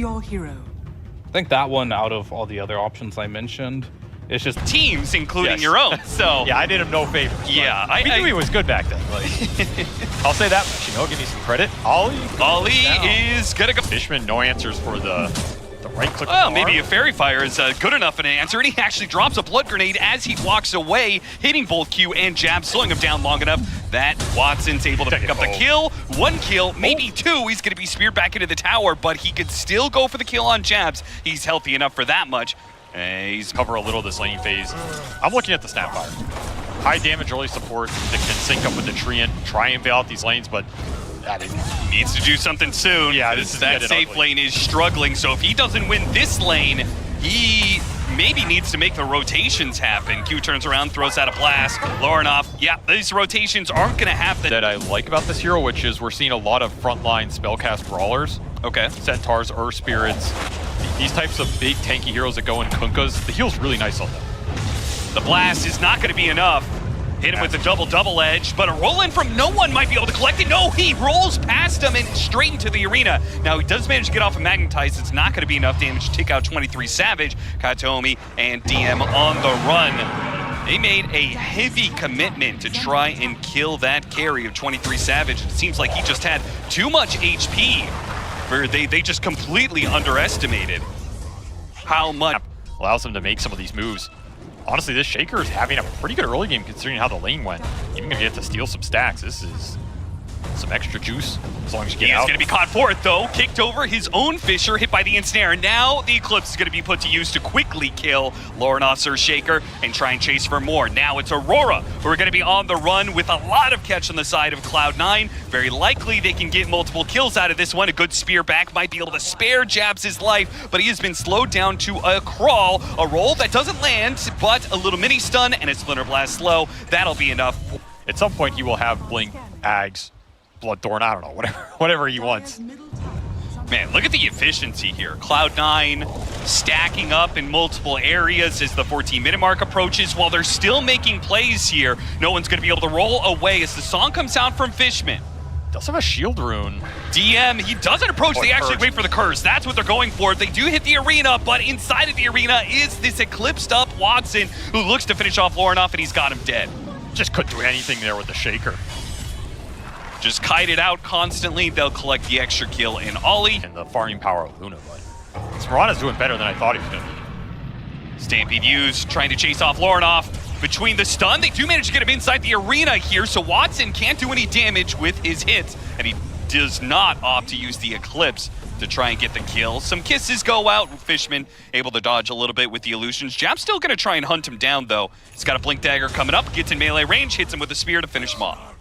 your hero. I think that one, out of all the other options I mentioned, it's just teams, including your own. So yeah, I did him no favors. Yeah, we knew he was good back then. Like, I'll say that much. You know, give me some credit. Ollie is gonna go. Fishman, no answers for the right click. Well, maybe a Fairy Fire is good enough an answer, and he actually drops a Blood Grenade as he walks away, hitting both Q and Jab, slowing him down long enough that Watson's able to pick up the kill. 1 kill, maybe 2. He's going to be speared back into the tower, but he could still go for the kill on Jabs. He's healthy enough for that much. He's cover a little this laning phase. I'm looking at the Snapfire. High damage early support that can sync up with the Treant, try and bail out these lanes, but he needs to do something soon. Yeah, that safe lane is struggling, so if he doesn't win this lane, he maybe needs to make the rotations happen. Q turns around, throws out a blast. Lorinov, yeah, these rotations aren't going to happen. That I like about this hero, which is we're seeing a lot of frontline spellcast brawlers. Okay. Centaurs, Earth Spirits, these types of big tanky heroes that go in Kunkas. The heal's really nice on them. The blast is not going to be enough. Hit him with the double edge, but a roll in from no one might be able to collect it. No, he rolls past him and straight into the arena. Now he does manage to get off of Magnetize. It's not going to be enough damage to take out 23 Savage. Katomi and DM on the run. They made a heavy commitment to try and kill that carry of 23 Savage. It seems like he just had too much HP, where they just completely underestimated how much. Allows them to make some of these moves. Honestly, this Shaker is having a pretty good early game considering how the lane went. Even if you have to steal some stacks, this is some extra juice as long as you get out. He's going to be caught for it, though. Kicked over his own Fisher, hit by the Ensnare. Now the Eclipse is going to be put to use to quickly kill Lorenov's Shaker and try and chase for more. Now it's Aurora, who are going to be on the run with a lot of catch on the side of CLOUD9. Very likely they can get multiple kills out of this one. A good spear back might be able to spare Jabs his life, but he has been slowed down to a crawl. A roll that doesn't land, but a little mini stun and a Splinter Blast slow. That'll be enough. At some point, he will have Blink, Ags, Bloodthorn, I don't know, whatever he wants. Man, look at the efficiency here. CLOUD9 stacking up in multiple areas as the 14-minute mark approaches. While they're still making plays here, no one's going to be able to roll away as the song comes out from Fishman. Does have a shield rune. DM, he doesn't approach, they actually wait for the curse. That's what they're going for. They do hit the arena, but inside of the arena is this eclipsed up Watson, who looks to finish off Lorinov, and he's got him dead. Just couldn't do anything there with the Shaker. Just kite it out constantly. They'll collect the extra kill in Ollie. And the farming power of Luna, but Mirana's doing better than I thought he was going to be. Stampede used, trying to chase off Lorinov. Between the stun, they do manage to get him inside the arena here, so Watson can't do any damage with his hits, and he does not opt to use the Eclipse to try and get the kill. Some kisses go out. Fishman able to dodge a little bit with the illusions. Jab's still going to try and hunt him down, though. He's got a Blink Dagger coming up, gets in melee range, hits him with a spear to finish him off.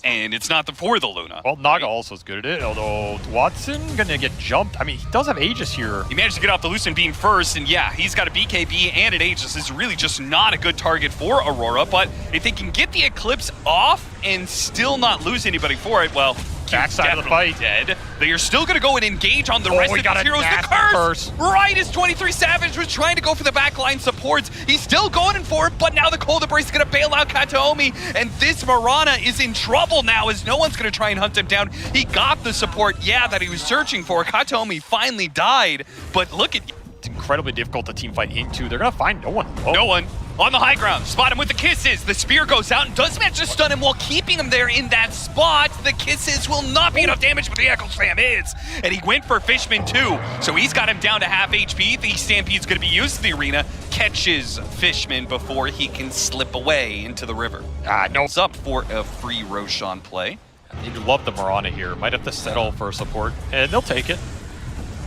And it's not for the Luna. Well, Naga also is good at it, although Watson gonna get jumped. I mean, he does have Aegis here. He managed to get off the Lucent Beam first, and yeah, he's got a BKB and an Aegis. This is really just not a good target for Aurora, but if they can get the Eclipse off and still not lose anybody for it, well, backside of the fight. Dead. They are still going to go and engage on the rest of these heroes. The curse! Right as 23 Savage was trying to go for the backline supports. He's still going in for it, but now the Cold Embrace is going to bail out Kataomi, and this Mirana is in trouble now as no one's going to try and hunt him down. He got the support, yeah, that he was searching for. Kataomi finally died, but look at... It's incredibly difficult to team fight into. They're going to find no one. Oh. No one. On the high ground, spot him with the kisses. The spear goes out and does manage to stun him while keeping him there in that spot. The kisses will not be enough damage, but the Echo Slam is. And he went for Fishman too, so he's got him down to half HP. The Stampede's gonna be used in the arena. Catches Fishman before he can slip away into the river. No. It's up for a free Roshan play. They love the Mirana here. Might have to settle for support, and they'll take it.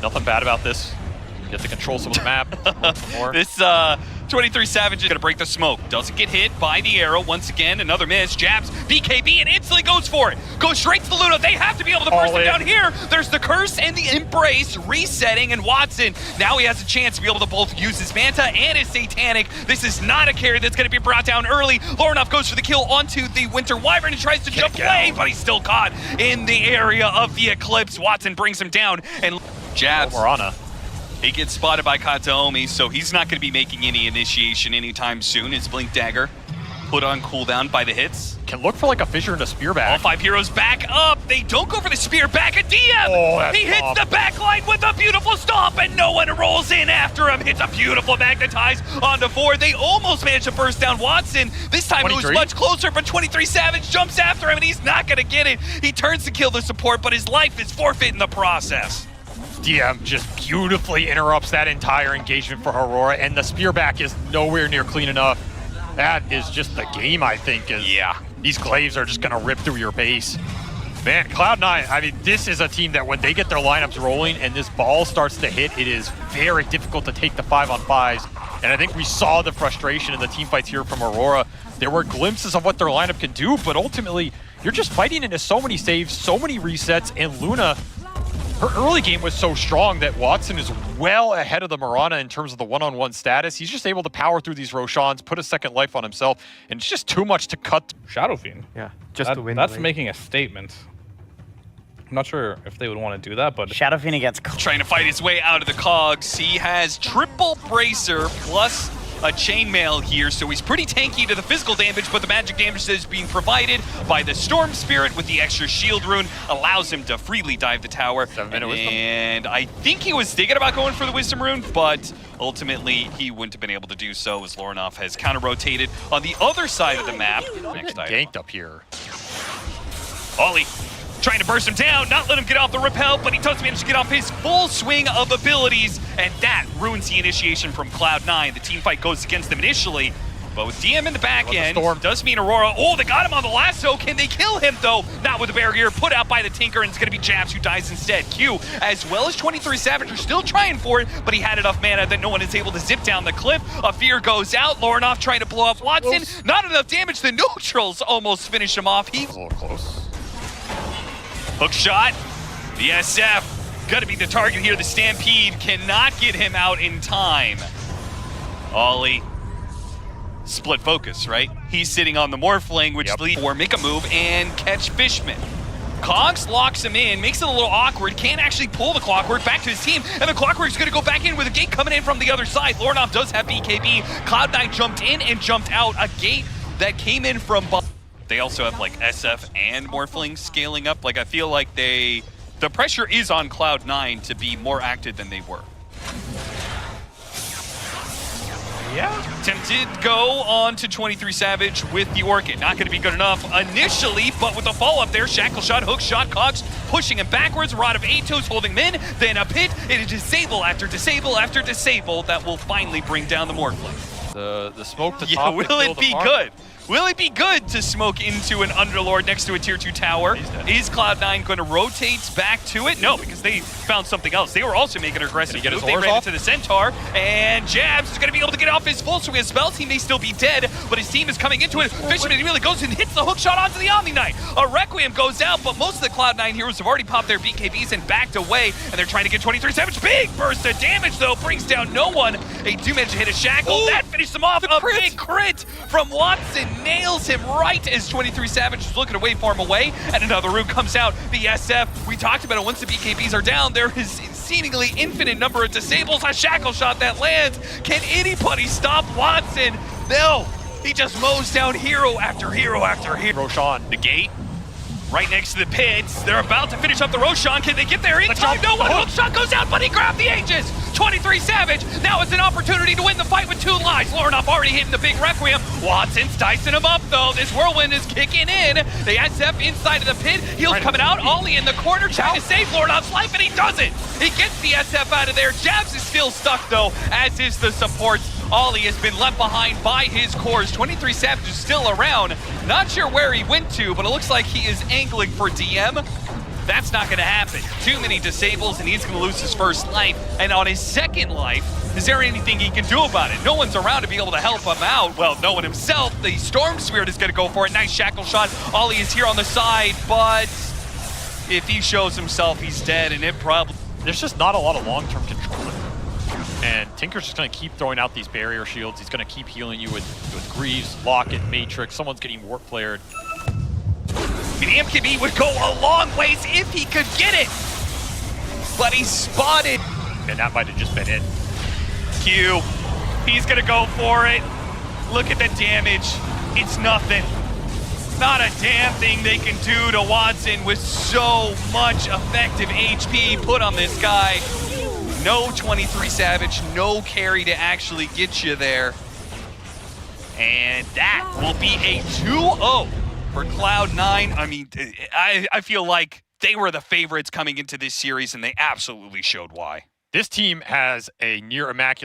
Nothing bad about this. Get to control some of the map. This 23 Savage is going to break the smoke. Doesn't get hit by the arrow. Once again, another miss. Jabs, BKB, and instantly goes for it. Goes straight to the Luna. They have to be able to burst him down here. There's the curse and the embrace resetting, and Watson, now he has a chance to be able to both use his Manta and his Satanic. This is not a carry that's going to be brought down early. Lorinov goes for the kill onto the Winter Wyvern and tries to jump away, but he's still caught in the area of the Eclipse. Watson brings him down, and Jabs. Mirana. He gets spotted by Kataomi, so he's not going to be making any initiation anytime soon. His Blink Dagger put on cooldown by the hits. Can look for like a fissure and a spear All back. 5 heroes back up. They don't go for the spear back at DM. Oh, that's he hits tough. the back line with a beautiful stomp, and no one rolls in after him. Hits a beautiful magnetize onto 4. They almost managed to burst down Watson. This time it was 23? much closer, but 23 Savage jumps after him, and he's not going to get it. He turns to kill the support, but his life is forfeit in the process. DM just beautifully interrupts that entire engagement for Aurora, and the spear back is nowhere near clean enough. That is just the game, I think. Yeah. These glaives are just going to rip through your base. Man, CLOUD9, I mean, this is a team that when they get their lineups rolling and this ball starts to hit, it is very difficult to take the 5-on-5s. And I think we saw the frustration in the team fights here from Aurora. There were glimpses of what their lineup can do, but ultimately, you're just fighting into so many saves, so many resets, and Luna, her early game was so strong that Watson is well ahead of the Mirana in terms of the one-on-one status. He's just able to power through these Roshans, put a second life on himself, and it's just too much to cut. Shadow Fiend. Yeah, just to win. That's the making a statement. I'm not sure if they would want to do that, but Shadow Fiend against Trying to fight his way out of the cogs. He has triple bracer plus a chainmail here, so he's pretty tanky to the physical damage, but the magic damage that is being provided by the Storm Spirit with the extra shield rune allows him to freely dive the tower. 7-minute wisdom. And I think he was thinking about going for the wisdom rune, but ultimately he wouldn't have been able to do so as Lorinov has counter-rotated on the other side of the map. Next item. Ganked up here. Ollie trying to burst him down, not let him get off the repel, but he does manage to get off his full swing of abilities, and that ruins the initiation from Cloud9. The team fight goes against them initially, but with DM in the back end, does mean Aurora, oh, they got him on the lasso. Can they kill him, though? Not with the barrier put out by the Tinker, and it's going to be Jabs who dies instead. Q, as well as 23 Savage, are still trying for it, but he had enough mana that no one is able to zip down the cliff. A fear goes out. Lorinov trying to blow up Watson. Not enough damage. The neutrals almost finish him off. A little close. Hook shot, the SF, gotta be the target here. The Stampede cannot get him out in time. Ollie, split focus, right? He's sitting on the Morphling, which leads for make a move and catch Fishman. Cogs locks him in, makes it a little awkward, can't actually pull the Clockwork back to his team, and the Clockwork's gonna go back in with a gate coming in from the other side. Lorinov does have BKB. Cloud9 jumped in and jumped out. A gate that came in from They also have like SF and Morphling scaling up. Like I feel like the pressure is on Cloud9 to be more active than they were. Yeah. Tempted go on to 23 Savage with the Orchid. Not going to be good enough initially, but with the follow-up there, Shackle Shot, Hook Shot, Cogs pushing him backwards, Rod of Atos holding him in, then a pit, it is disable after disable after disable that will finally bring down the Morphling. The smoke to Yeah, top. will it be good? Will it be good to smoke into an Underlord next to a tier 2 tower? Is Cloud9 going to rotate back to it? No, because they found something else. They were also making an aggressive move. They ran into the Centaur, and Jabs is going to be able to get off his full swing of spells. He may still be dead, but his team is coming into it. Fisherman immediately goes and hits the hook shot onto the Omni Knight. A Requiem goes out, but most of the Cloud9 heroes have already popped their BKBs and backed away, and they're trying to get 23 Savage. Big burst of damage, though, brings down no one. They do manage to hit a Shackle. That finishes them off. A big crit from Watson nails him right as 23 Savage is looking to waveform away, and another root comes out. The SF, we talked about it, once the BKBs are down, there is seemingly infinite number of disables. A Shackle Shot that lands. Can anybody stop Watson? No, he just mows down hero after hero after hero. Roshan. The gate, right next to the pits. They're about to finish up the Roshan. Can they get there in time? No one. Hook shot goes out, but he grabbed the Aegis. 23 Savage. Now it's an opportunity to win the fight with 2 lives. Lorinov already hitting the big Requiem. Watson's dicing him up, though. This whirlwind is kicking in. The SF inside of the pit. Heels coming out. Ollie in the corner trying to save Lorinov's life, and he doesn't. He gets the SF out of there. Jabs is still stuck, though, as is the support. Ollie has been left behind by his cores. 23 Savage is still around. Not sure where he went to, but it looks like he is angling for DM. That's not gonna happen. Too many disables and he's gonna lose his first life. And on his second life, is there anything he can do about it? No one's around to be able to help him out. Well, no one himself. The Storm Spirit is gonna go for it. Nice Shackle Shot. Ollie is here on the side, but if he shows himself, he's dead, and it probably... There's just not a lot of long-term control. And Tinker's just going to keep throwing out these barrier shields. He's going to keep healing you with Greaves, Locket, Matrix. Someone's getting warp flared. The MKB would go a long ways if he could get it. But he's spotted. And that might have just been it. Q, he's going to go for it. Look at the damage. It's nothing. Not a damn thing they can do to Watson with so much effective HP put on this guy. No 23 Savage, no carry to actually get you there. And that will be a 2-0 for Cloud9. I mean, I feel like they were the favorites coming into this series, and they absolutely showed why. This team has a near immaculate